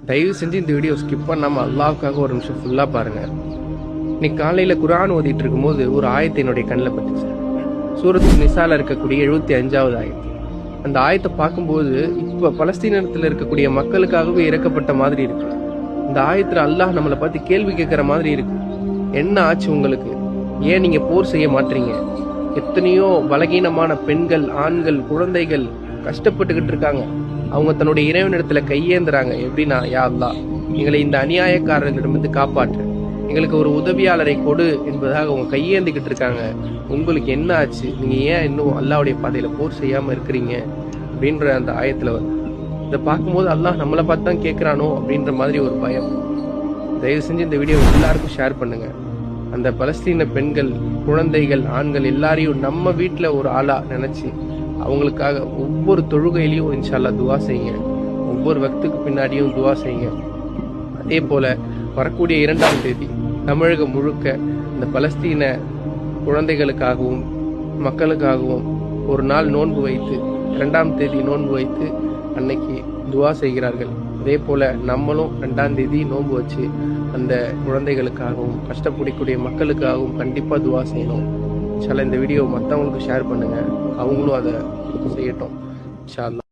தயவு செஞ்சு இந்த வீடியோ ஸ்கிப் பண்ணாமல் அல்லாஹ்வுக்காக ஒரு நிமிஷம் ஃபுல்லாக பாருங்கள். இன்னைக்கு காலையில் குர்ஆன் ஓதிட்டு இருக்கும்போது ஒரு ஆயத்தை என்னுடைய கண்ணில் பட்டுச்சு. சூரத்து நிசால இருக்கக்கூடிய 75வது ஆயத்து. அந்த ஆயத்தை பார்க்கும்போது இப்போ பலஸ்தீனத்தில் இருக்கக்கூடிய மக்களுக்காகவே இறக்கப்பட்ட மாதிரி இருக்கு. இந்த ஆயத்தில் அல்லாஹ் நம்மளை பார்த்து கேள்வி கேட்குற மாதிரி இருக்கு. என்ன ஆச்சு உங்களுக்கு? ஏன் நீங்கள் போர் செய்ய மாட்டீங்க? எத்தனையோ பலகீனமான பெண்கள், ஆண்கள், குழந்தைகள் கஷ்டப்பட்டுக்கிட்டு இருக்காங்க. அவங்க தன்னுடைய இறைவனிடத்துல கையேந்துறாங்க. எப்படின்னா, யா அல்லாஹ், எங்களை இந்த அநியாயக்காரர்களிடமிருந்து காப்பாற்று, எங்களுக்கு ஒரு உதவியாளரை கொடு என்பதாக அவங்க கையேந்திக்கிட்டு இருக்காங்க. உங்களுக்கு என்ன ஆச்சு? நீங்க ஏன் இன்னும் அல்லாஹ்வுடைய பாதையில போர் செய்யாம இருக்கிறீங்க அப்படின்ற அந்த ஆயத்துல வந்து இதை பார்க்கும்போது அல்லாஹ் நம்மளை பார்த்து தான் கேட்கிறானோ அப்படின்ற மாதிரி ஒரு பயம். தயவு செஞ்சு இந்த வீடியோ எல்லாருக்கும் ஷேர் பண்ணுங்க. அந்த பலஸ்தீன பெண்கள், குழந்தைகள், ஆண்கள் எல்லாரையும் நம்ம வீட்டில் ஒரு ஆளா நினைச்சு அவங்களுக்காக ஒவ்வொரு தொழுகையிலையும் இன்ஷா அல்லாஹ் துவா செய்யுங்க. ஒவ்வொரு வக்துக்கு பின்னாடியும் துவா செய்யுங்க. அதே போல வரக்கூடிய 2ஆம் தேதி தமிழகம் முழுக்க இந்த பலஸ்தீன குழந்தைகளுக்காகவும் மக்களுக்காகவும் ஒரு நாள் நோன்பு வைத்து 2ஆம் தேதி நோன்பு வைத்து அன்னைக்கு துவா செய்கிறார்கள். அதே போல நம்மளும் 2ஆம் தேதி நோன்பு வச்சு அந்த குழந்தைகளுக்காகவும் கஷ்டப்படக்கூடிய மக்களுக்காகவும் கண்டிப்பாக துவா செய்யணும். இன்ஷா அல்லாஹ் இந்த வீடியோ மற்றவங்களுக்கு ஷேர் பண்ணுங்க, அவங்களும் அதை செய்யட்டும் இன்ஷா அல்லாஹ்.